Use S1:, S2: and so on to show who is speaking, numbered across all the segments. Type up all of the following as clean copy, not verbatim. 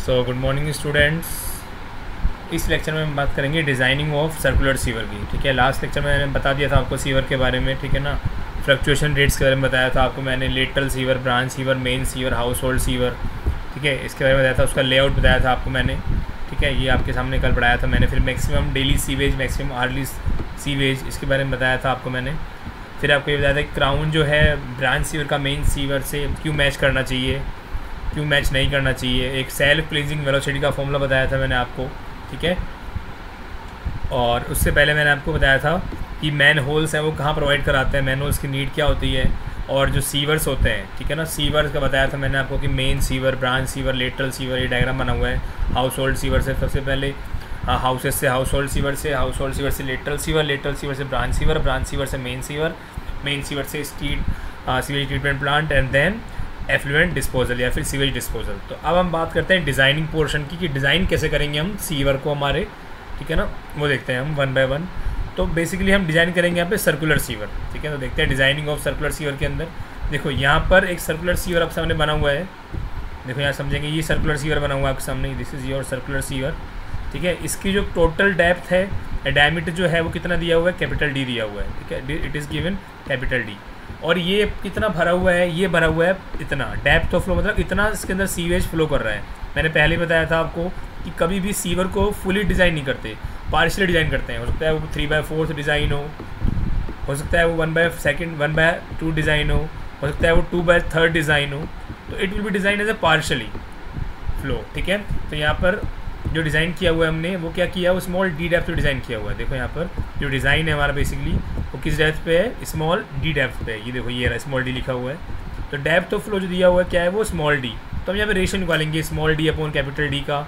S1: So good morning students. इस lecture में हम बात करेंगे डिज़ाइनिंग ऑफ सर्कुलर सीवर की। ठीक है, लास्ट लेक्चर में मैंने बता दिया था आपको सीवर के बारे में, ठीक है ना। फ्लक्चुएशन रेट्स के बारे में बताया था आपको मैंने, lateral sewer, branch sewer, main sewer, house hold sewer, ठीक है, इसके बारे में बताया था। उसका लेआउट बताया था आपको मैंने, ठीक है, ये आपके सामने कल पढ़ाया था मैंने। फिर maximum daily sewage, maximum hourly sewage, इसके बारे में बताया था आपको मैंने। फिर आपको ये बताया था कि क्राउन जो है ब्रांच सीवर का मेन सीवर से क्यों मैच करना चाहिए, क्यों मैच नहीं करना चाहिए। एक सेल्फ क्लींजिंग वेलोसिटी का फॉर्मूला बताया था मैंने आपको, ठीक है। और उससे पहले मैंने आपको बताया था कि मैन होल्स हैं वो कहाँ प्रोवाइड कराते हैं, मैन होल्स की नीड क्या होती है, और जो सीवर्स होते हैं, ठीक है ना। सीवर्स का बताया था मैंने आपको कि main sewer, branch sewer, lateral sewer, ये डायग्राम बना हुआ है। हाउस होल्ड सीवर से सबसे पहले, हाउसेस से हाउस होल्ड सीवर से, हाउस होल्ड सीवर से लेटरल सीवर, लेटरल सीवर से ब्रांच सीवर, ब्रांच सीवर से मेन सीवर, मेन सीवर से sewage treatment plant, and then effluent disposal या फिर सीवेज डिस्पोजल। तो अब हम बात करते हैं डिज़ाइनिंग पोर्शन की, कि डिज़ाइन कैसे करेंगे हम सीवर को हमारे, ठीक है ना, वो देखते हैं हम वन बाय वन। तो बेसिकली हम डिज़ाइन करेंगे यहाँ पे सर्कुलर सीवर, ठीक है। तो देखते हैं डिज़ाइनिंग ऑफ सर्कुलर सीवर के अंदर। देखो यहाँ पर एक सर्कुलर सीवर आपके सामने बना हुआ है, देखो यहाँ समझेंगे, ये सर्कुलर सीवर बना हुआ है आपके सामने, this is your circular sewer, ठीक है। इसकी जो टोटल डेप्थ है, डायमीटर जो है वो कितना दिया हुआ है, कैपिटल डी दिया हुआ है, ठीक है, it is given capital D. और ये कितना भरा हुआ है, ये भरा हुआ है इतना, डेप्थ ऑफ फ्लो मतलब इतना इसके अंदर सीवेज फ्लो कर रहा है। मैंने पहले ही बताया था आपको कि कभी भी सीवर को फुली डिज़ाइन नहीं करते, पार्शियली डिज़ाइन करते हैं। हो सकता है वो 3/4 डिज़ाइन हो सकता है वो 1/2 डिज़ाइन हो सकता है वो 2/3 डिज़ाइन हो। तो it will be design as a partially flow, ठीक है। तो यहाँ पर जो डिज़ाइन किया हुआ है हमने, वो क्या किया, वो स्मॉल डी डेप्थ पे डिज़ाइन किया हुआ है। देखो यहाँ पर जो डिज़ाइन है हमारा बेसिकली वो किस डेप्थ पे है, स्मॉल डी डेप्थ पे है। ये देखो ये रहा, स्मॉल डी लिखा हुआ है। तो डेप्थ ऑफ फ्लो जो दिया हुआ है क्या है, वो स्मॉल डी। तो हम यहाँ पे रेशो निकालेंगे small D upon capital D का,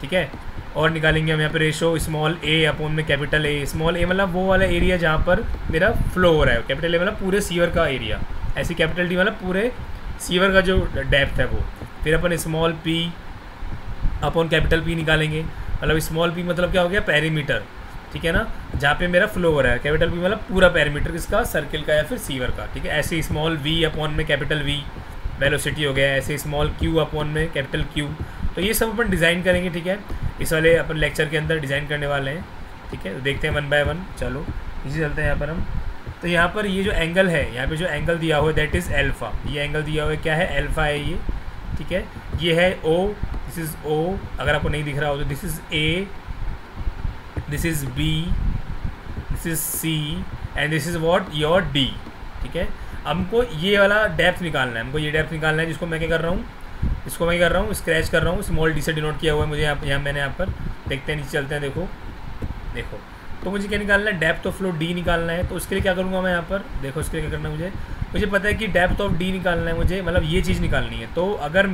S1: ठीक है। और निकालेंगे हम यहाँ पे रेशो स्मॉल ए अपॉन में कैपिटल ए। स्मॉल ए मतलब वो वाला एरिया जहाँ पर मेरा फ्लो हो रहा है, कैपिटल ए मतलब पूरे सीवर का एरिया, ऐसे कैपिटल डी मतलब पूरे सीवर का जो डेप्थ है वो। फिर अपन small P upon capital P निकालेंगे, मतलब स्मॉल पी मतलब क्या हो गया, पेरीमीटर, ठीक है ना, जहाँ पे मेरा फ्लो हो रहा है। कैपिटल पी मतलब पूरा पेरीमीटर किसका, सर्किल का या फिर सीवर का, ठीक है। ऐसे स्मॉल वी अपॉन में कैपिटल वी, वेलोसिटी हो गया। ऐसे स्मॉल क्यू अपॉन में कैपिटल क्यू। तो ये सब अपन डिज़ाइन करेंगे, ठीक है, इस वाले अपन लेक्चर के अंदर डिज़ाइन करने वाले हैं, ठीक है। तो देखते हैं वन बाय वन, चलो इसी चलते हैं यहाँ पर हम। तो यहाँ पर ये जो एंगल है, यहाँ पे जो एंगल दिया हुआ है दैट इज़ एल्फ़ा। ये एंगल दिया हुआ है क्या है, एल्फ़ा है ये, ठीक है। ये है ओ, दिस इज़ ओ, अगर आपको नहीं दिख रहा हो तो this is A, this is B, this is C, and this is what, your D, ठीक है। हमको ये वाला डेप्थ निकालना है, हमको ये डेप्थ निकालना है, जिसको मैं क्या कर रहा हूँ, इसको मैं कर रहा हूँ, स्क्रैच कर रहा हूँ, स्मॉल डी से डिनोट किया हुआ है मुझे यहाँ मैंने यहाँ पर। देखते हैं नीचे चलते हैं, देखो देखो। तो मुझे क्या निकालना है, डेप्थ ऑफ फ्लो डी निकालना है। तो उसके लिए क्या करूँगा मैं यहाँ पर, देखो उसके लिए क्या करना है मुझे पता है कि डेप्थ ऑफ डी निकालना है मुझे, मतलब ये चीज़ निकालनी है। तो अगर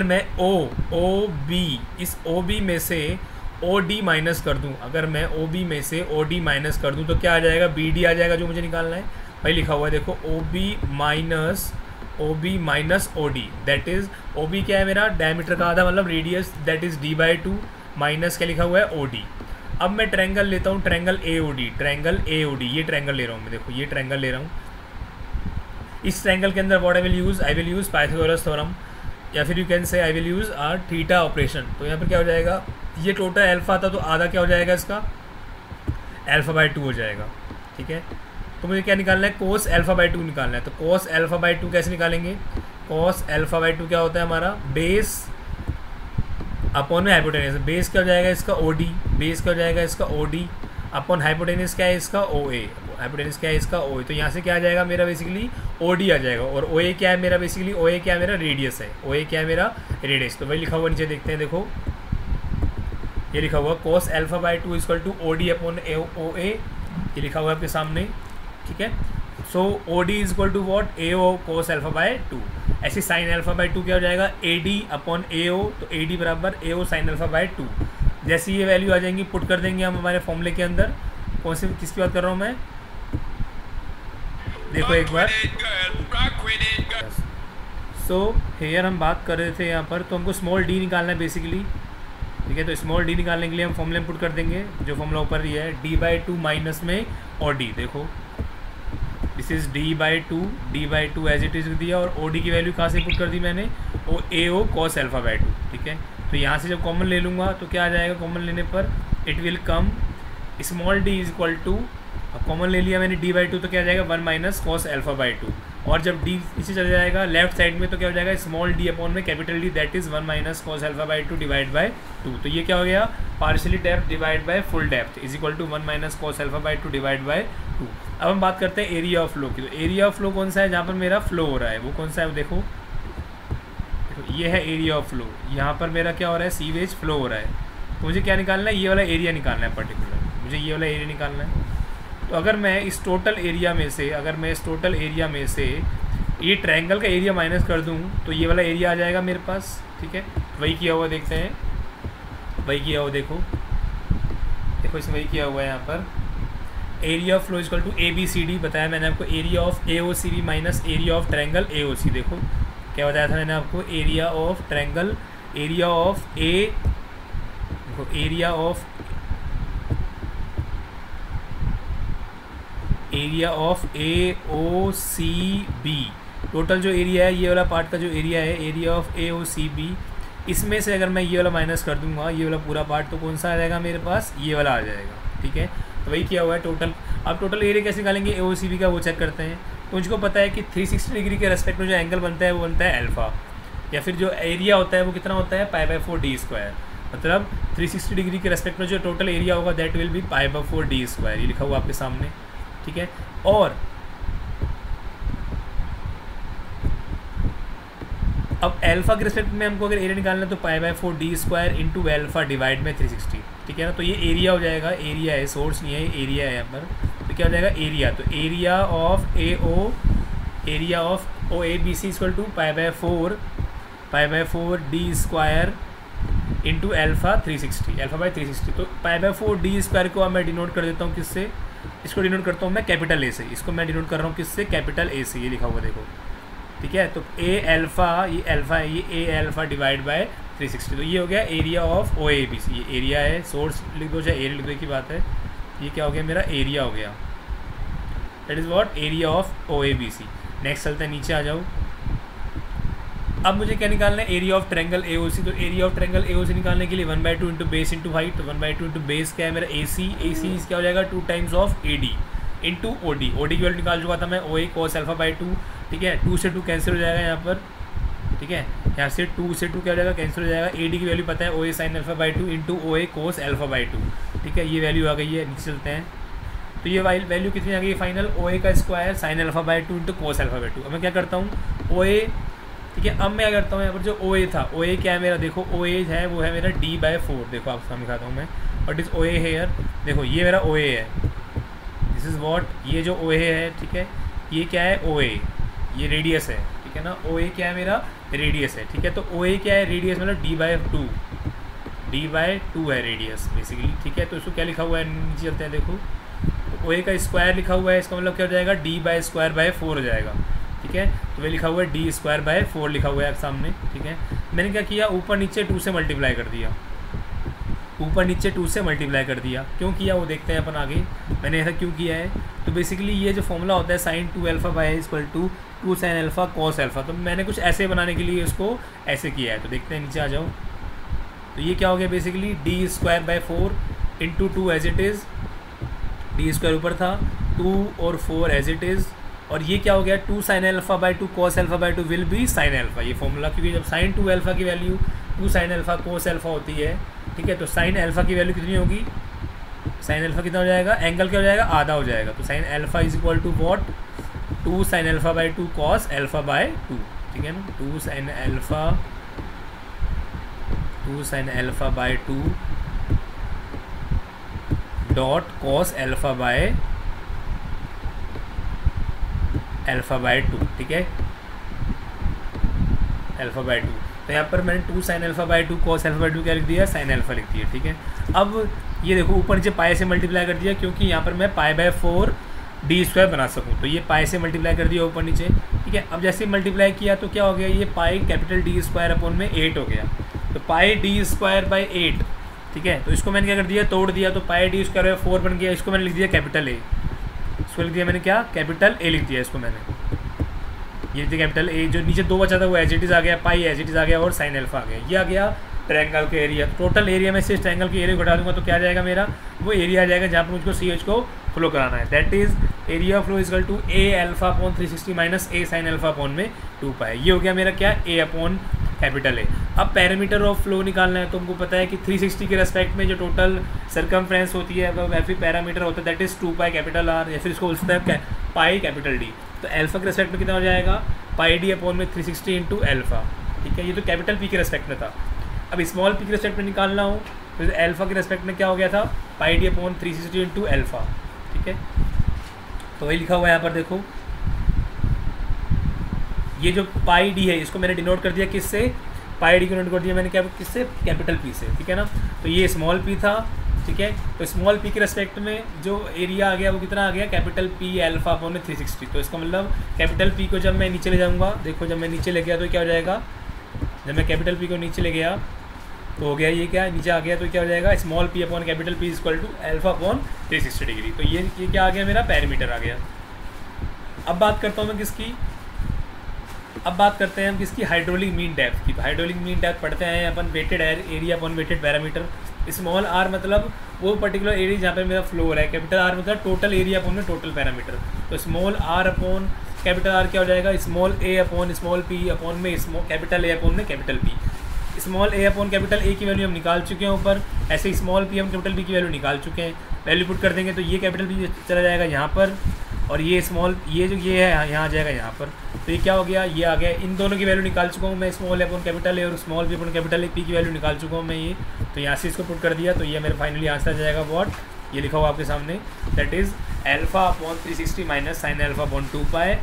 S1: मैं ओ बी, इस ओ बी में से ओ डी माइनस कर दूं, अगर मैं ओ बी में से ओ डी माइनस कर दूं तो क्या आ जाएगा, बी डी आ जाएगा, जो मुझे निकालना है। भाई लिखा हुआ है देखो, O B minus O D, that is O B क्या है मेरा, डायमीटर का आधा मतलब radius, that is d/2 minus क्या लिखा हुआ है, ओ डी। अब मैं ट्रायंगल लेता हूँ, ट्रायंगल ए ओ डी, ये ट्रायंगल ले रहा हूँ मैं, देखो ये ट्रायंगल ले रहा हूँ। इस ट्रायंगल के अंदर what I will use Pythagoras theorem, या फिर you can say I will use theta operation. तो यहाँ पर क्या हो जाएगा, ये टोटल अल्फा था तो आधा क्या हो जाएगा इसका, α/2 हो जाएगा, ठीक है। तो मुझे क्या निकालना है, कोस α/2 निकालना है। तो कोस α/2 कैसे निकालेंगे, कोस α/2 क्या होता है हमारा, बेस अपॉन में हाइपोटेनस। बेस क्या हो जाएगा इसका, OD, बेस क्या हो जाएगा इसका, OD अपॉन हाइपोटेनस क्या है इसका, OA, हाइपोटेनस क्या है इसका, OA। तो यहाँ से क्या आ जाएगा मेरा बेसिकली OD आ जाएगा, और OA क्या है मेरा बेसिकली, OA क्या है मेरा रेडियस है, OA क्या है मेरा रेडियस। तो वही लिखा हुआ नीचे देखते हैं, देखो ये लिखा हुआ cos α/2 equal to OD upon OA, ये लिखा हुआ है आपके सामने, ठीक है। So OD is equal to what, AO cos α/2। ऐसे sin α/2 क्या हो जाएगा, AD अपॉन AO, तो AD बराबर AO sin α/2। जैसे ये वैल्यू आ जाएंगी, पुट कर देंगे हम हमारे फॉर्मूले के अंदर। कौन से, किसकी बात कर रहा हूँ मैं, देखो एक बार। सो हेयर हम बात कर रहे थे यहाँ पर, तो हमको स्मॉल डी निकालना है बेसिकली, ठीक है। तो स्मॉल डी निकालने के लिए हम फॉर्मूले में पुट कर देंगे, जो फॉर्मूला ऊपर ही है, d/2 माइनस में और डी, देखो this this is d/2 as it is दिया, और OD की वैल्यू कहाँ से पुट कर दी मैंने, वो AO cos α/2, ठीक है। तो यहाँ से जब कॉमन ले लूँगा तो क्या आ जाएगा, कॉमन लेने पर it will come small d is equal to, अब कॉमन ले लिया मैंने d/2 तो क्या आ जाएगा 1 - cos α/2, और जब d नीचे चला जाएगा लेफ्ट साइड में तो क्या हो जाएगा स्मॉल d अपॉन में capital D, that is 1 - cos α/2 divide by 2। तो ये क्या हो गया, partially depth divide by full depth is equal to 1 - cos α/2 divide by 2। अब हम बात करते हैं एरिया ऑफ फ्लो की। तो एरिया ऑफ फ्लो कौन सा है, जहाँ पर मेरा फ्लो हो रहा है वो कौन सा है, देखो ये है एरिया ऑफ फ्लो। यहाँ पर मेरा क्या हो रहा है, सीवेज फ्लो हो रहा है, तो मुझे क्या निकालना है, ये वाला एरिया निकालना है पर्टिकुलर, मुझे ये वाला एरिया निकालना है। तो अगर मैं इस टोटल एरिया में से ये ट्रायंगल का एरिया माइनस कर दूं तो ये वाला एरिया आ जाएगा मेरे पास, ठीक है। वही किया हुआ देखते हैं, वही किया हुआ देखो इसमें वही किया हुआ है। यहाँ पर area of flow equal to ABCD बताया मैंने आपको, area of AOCB minus area of triangle AOC। देखो क्या बताया था मैंने आपको, area of triangle, area of AOCB, total जो एरिया है ये वाला पार्ट का जो एरिया है, एरिया ऑफ AOCB, इसमें से अगर मैं ये वाला माइनस कर दूंगा ये वाला पूरा पार्ट, तो कौन सा आ जाएगा मेरे पास, ये वाला आ जाएगा, ठीक है। तो वही किया हुआ है टोटल। अब टोटल एरिया कैसे निकालेंगे AOCB का, वो चेक करते हैं। तो मुझको पता है कि 360 डिग्री के रेस्पेक्ट में जो एंगल बनता है वो बनता है अल्फ़ा, या फिर जो एरिया होता है वो कितना होता है π/4d², मतलब 360 डिग्री के रेस्पेक्ट में जो टोटल एरिया होगा दैट विल बी π/4d², ये लिखा हुआ आपके सामने, ठीक है। और अब अल्फा के रिस्पेक्ट में हमको अगर एरिया निकालना है तो π/4d² इंटू अल्फा डिवाइड में 360, ठीक है ना। तो ये एरिया हो जाएगा, एरिया है, सोर्स नहीं है, एरिया है यहाँ पर। तो क्या हो जाएगा एरिया, तो area of OABC equal to π/4d² into alpha 360, अल्फा/360। तो π/4d² को अब मैं डिनोट कर देता हूँ किससे, इसको डिनोट करता हूँ मैं कैपिटल A से, इसको मैं डिनोट कर रहा हूँ किससे, कैपिटल A से, ये लिखा हुआ देखो, ठीक है। तो ये अल्फा है, ये A डिवाइड बाय 360। तो ये हो गया एरिया ऑफ OABC, ये एरिया है, सोर्स लिख दो चाहे एरिया लिख दो की बात है। ये क्या हो गया, मेरा एरिया हो गया, that is what area of OABC। Next चलते हैं, नीचे आ जाओ। अब मुझे क्या निकालना है, एरिया ऑफ ट्रायंगल AOC। तो एरिया ऑफ ट्रायंगल AOC निकालने के लिए 1/2 इंटू बेस इंटू हाइट, तो 1/2 इंटू बेस क्या है मेरा AC क्या हो जाएगा 2 times of AD into OD की वैल्यू निकाल चुका था मैं, OA cos α/2, ठीक है। 2 से 2 कैंसिल हो जाएगा यहाँ पर, ठीक है। यहाँ से 2 से 2 क्या हो जाएगा, कैंसिल हो जाएगा। AD की वैल्यू पता है OA sin α/2 into OA cos α/2, ठीक है। ये वैल्यू आ गई है, नीचे चलते हैं। तो ये वैल्यू कितनी आ गई फाइनल, OA का स्क्वायर sin α/2 इंटू cos α/2। अब मैं क्या करता हूँ OA, ठीक है। अब मैं क्या करता हूँ यहाँ पर जो OA था, OA क्या है मेरा, देखो OA है वो है मेरा d/4, देखो आप सामने दिखाता हूँ मैं, बट इज़ OA हेयर, देखो ये मेरा OA है, दिस इज़ व्हाट, ये जो OA है, ठीक है। ये क्या है OA, ये रेडियस है, ठीक है ना। OA क्या है मेरा, रेडियस है, ठीक है। तो OA क्या है, रेडियस मतलब d/2 है रेडियस बेसिकली, ठीक है। तो इसको क्या लिखा हुआ है, नीचे चलते हैं, देखो तो OA का स्क्वायर लिखा हुआ है, इसका मतलब क्या हो जाएगा d/4 हो जाएगा, ठीक है। तो वह लिखा हुआ है d²/4 लिखा हुआ है आप सामने, ठीक है। मैंने क्या किया, ऊपर नीचे 2 से मल्टीप्लाई कर दिया, क्यों किया वो देखते हैं अपन आगे, मैंने ऐसा क्यों किया है। तो बेसिकली ये जो फॉर्मूला होता है sin 2α/a equal to 2 sin α cos α, तो मैंने कुछ ऐसे बनाने के लिए इसको ऐसे किया है। तो देखते हैं, नीचे आ जाओ। तो ये क्या हो गया basically d²/4 into 2 as it is, d² ऊपर था, 2 और 4 एज इट इज़, और ये क्या हो गया 2 sin α/2 cos α/2 will be sin α, ये फॉर्मूला, क्योंकि जब sin 2α की वैल्यू 2 sin α cos α होती है, ठीक है। तो sin α की वैल्यू कितनी होगी, sin α कितना हो जाएगा, एंगल क्या हो जाएगा, आधा हो जाएगा। तो sin α is equal to what, 2 sin α/2 cos α/2, ठीक है ना। 2 sin α/2 डॉट cos α/2, ठीक है, α/2। तो यहाँ पर मैंने 2 sin α/2 cos α/2 क्या लिख दिया, sin α लिख दिया, ठीक है। अब ये देखो ऊपर नीचे पाई से मल्टीप्लाई कर दिया, क्योंकि यहाँ पर मैं π/4d² बना सकूँ, तो ये पाई से मल्टीप्लाई कर दिया ऊपर नीचे, ठीक है। अब जैसे मल्टीप्लाई किया तो क्या हो गया, ये पाई कैपिटल D² अपॉन में 8 हो गया, तो πd²/8, ठीक है। तो इसको मैंने क्या कर दिया, तोड़ दिया, तो πd²/4 बन गया, इसको मैंने लिख दिया कैपिटल A, इसको लिख दिया मैंने क्या, कैपिटल ए लिख दिया इसको मैंने, ये लिख दिया कैपिटल ए। जो नीचे 2 बचा था वो एज इट इज़ आ गया, पाई एज इट इज़ आ गया और साइन अल्फा आ गया। ये आ गया ट्रायंगल के एरिया। टोटल एरिया में से इस ट्रायंगल के एरिया को घटा दूंगा तो क्या आ जाएगा मेरा, वो एरिया आ जाएगा जहाँ पर मुझको सी एच को फ्लो कराना है। That is area flow equal to a alpha upon 360 minus a sine alpha upon में 2 पाई। ये हो गया मेरा क्या, ए अपॉन कैपिटल ए। अब पैरामीटर ऑफ फ्लो निकालना है तो हमको पता है कि 360 के रेस्पेक्ट में जो टोटल सर्कमफ्रेंस होती है वह फिर पैरामीटर होता है, that is 2 pi capital R, या फिर इसको बोलते हैं पाई कैपिटल डी। तो अल्फा के रेस्पेक्ट में कितना हो जाएगा, पाई डी अपॉन में 360 इंटू अल्फा। ठीक है, ये तो कैपिटल पी के रेस्पेक्ट में था। अब स्मॉल पी के रेस्पेक्ट में निकालना हो तो अल्फा के रेस्पेक्ट में क्या हो गया था, पाई डी अपॉन 360 इंटू अल्फा। ठीक है, तो वही लिखा हुआ है यहाँ पर देखो, ये जो पाई डी है इसको मैंने डिनोट कर दिया किससे, पाई डी को डिनोट कर दिया मैंने क्या, किससे, कैपिटल पी से। ठीक है ना, तो ये स्मॉल पी था। ठीक है, तो स्मॉल पी के रेस्पेक्ट में जो एरिया आ गया वो कितना आ गया, कैपिटल पी अल्फा अपॉन 360। तो इसका मतलब कैपिटल पी को जब मैं नीचे ले जाऊँगा, देखो जब मैं नीचे ले गया तो क्या हो जाएगा, जब मैं कैपिटल पी को नीचे ले गया तो हो गया ये क्या, नीचे आ गया तो क्या हो जाएगा, small P upon capital P equal to alpha upon 360 degree. तो ये क्या आ गया, मेरा पैरामीटर आ गया। अब बात करता हूँ मैं किसकी, अब बात करते हैं हम किसकी, हाइड्रोलिक मीन डेप्थ की। तो हाइड्रोलिक मीन डेप्थ पढ़ते हैं अपन weighted area upon weighted parameter. Small R मतलब वो पर्टिकुलर एरिया जहाँ पे मेरा फ्लो हो रहा है, कैपिटल आर मतलब टोटल एरिया अपॉन में टोटल पैरामीटर। तो small r upon capital R क्या हो जाएगा, स्मॉल ए अपॉन स्मॉल पी अपॉन में कैपिटल ए अपॉन में capital P. Small A upon capital A की वैल्यू हम निकाल चुके हैं ऊपर, ऐसे स्मॉल पी हम कैपिटल पी की वैल्यू निकाल चुके हैं। वैल्यू पुट कर देंगे तो ये कैपिटल पी चला जाएगा यहाँ पर, और ये स्मॉल ये जो ये है यहाँ आ जाएगा यहाँ पर। तो ये क्या हो गया, ये आ गया। इन दोनों की वैल्यू निकाल चुका हूँ मैं, small A upon capital A और small P upon capital A P की वैल्यू निकाल चुका हूँ मैं ये। तो यहाँ से इसको पुट कर दिया तो ये मेरा फाइनली आंसर आ जाएगा व्हाट, ये लिखा हुआ आपके सामने, that is alpha upon 360 minus sign alpha upon 2 pi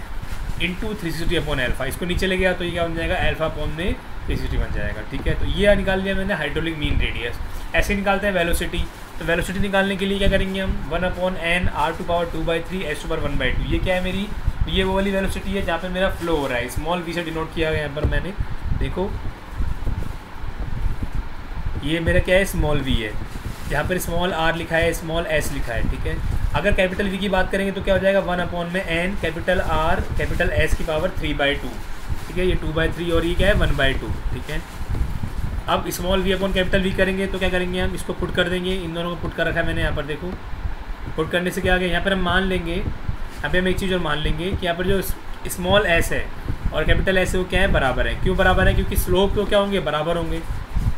S1: into 360 upon alpha. इसको नीचे ले गया तो ये क्या बन जाएगा, अल्फा अपॉन में 360 बन जाएगा। ठीक है, तो ये निकाल लिया मैंने हाइड्रोलिक मीन रेडियस। ऐसे निकालते हैं वेलोसिटी। तो वेलोसिटी निकालने के लिए क्या करेंगे हम, 1 upon n r to power 2/3 s to power 1/2। ये क्या है मेरी, ये वो वाली वेलोसिटी है जहाँ पे मेरा फ्लो हो रहा है। स्मॉल वी से डिनोट किया गया यहाँ पर मैंने, देखो ये मेरा क्या है, स्मॉल वी है, यहाँ पर स्मॉल आर लिखा है, स्मॉल एस लिखा है। ठीक है, अगर कैपिटल वी की बात करेंगे तो क्या हो जाएगा, 1 अपॉन में n capital R capital S की पावर 3/2। ठीक है, ये 2/3 और ये क्या है 1/2। ठीक है, अब small v upon capital V करेंगे तो क्या करेंगे हम, इसको पुट कर देंगे। इन दोनों को पुट कर रखा है मैंने यहाँ पर, देखो पुट करने से क्या आ गया, यहाँ पर हम मान लेंगे, यहाँ पे हम एक चीज़ और मान लेंगे कि यहाँ पर जो स्मॉल एस है और कैपिटल एस है वो क्या है, बराबर है। क्यों बराबर है, क्योंकि स्लोप तो क्या होंगे, बराबर होंगे।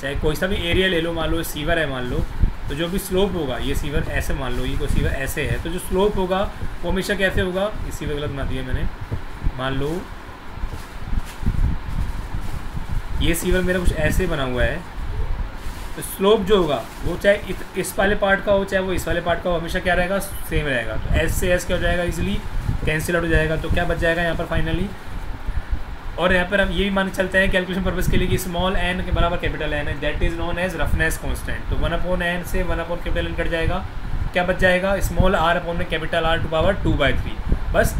S1: चाहे कोई सा भी एरिया ले लो, मान लो सीवर है मान लो, तो जो भी स्लोप होगा, ये सीवर ऐसे मान लो, ये कोई सीवर ऐसे है, तो जो स्लोप होगा वो हमेशा कैसे होगा, ये सीवर गलत बना दिया मैंने, मान लो ये सीवर मेरा कुछ ऐसे बना हुआ है, तो स्लोप जो होगा वो चाहे इस वाले पार्ट का हो चाहे वो इस वाले पार्ट का हो, हमेशा क्या रहेगा, सेम रहेगा। तो एस से एस क्या हो जाएगा, इजीली कैंसिल आउट हो जाएगा। तो क्या बच जाएगा यहाँ पर फाइनली, और यहाँ पर हम ये भी मान चलते हैं कैलकुलेशन पर्पज़ के लिए कि स्मॉल एन के बराबर कैपिटल एन है, that is known as roughness constant. तो 1 अपॉन एन से 1 अपॉन कैपिटल एन कट जाएगा, क्या बच जाएगा, स्मॉल आर अपॉन में कैपिटल आर टू पावर 2/3। बस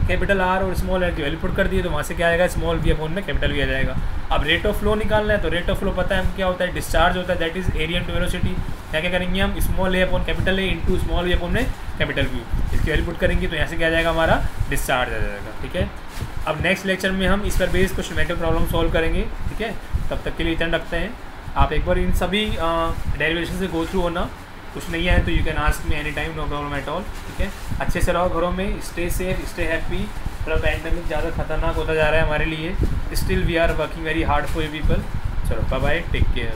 S1: कैपिटल आर और स्मॉल आर की वैल्यू पुट कर दिए तो वहाँ से क्या आएगा, स्मॉल वी अपॉन में कैपिटल वी आ जाएगा। अब रेट ऑफ फ्लो निकालना है तो रेट ऑफ फ्लो पता है हम क्या होता है, डिस्चार्ज होता है, that is area into velocity. क्या क्या करेंगे हम, small A upon capital A into small v upon में कैपिटल वी, इसकी वैल्यू पुट करेंगे तो यहाँ से क्या आ जाएगा, हमारा डिस्चार्ज आ जाएगा। ठीक है, अब नेक्स्ट लेक्चर में हम इस पर बेस्ड कुछ न्यूमेरिकल प्रॉब्लम सॉल्व करेंगे। ठीक है, तब तक के लिए इतना रखते हैं। आप एक बार इन सभी डेरिवेशन से गो थ्रू होना, कुछ नहीं है तो you can ask me any time, no problem at all. ठीक है, अच्छे से रहो घरों में, स्टे सेफ, स्टे हैप्पी। थोड़ा पैंडेमिक ज़्यादा खतरनाक होता जा रहा है हमारे लिए, still we are working very hard for you people. चलो बाय बाय, टेक केयर।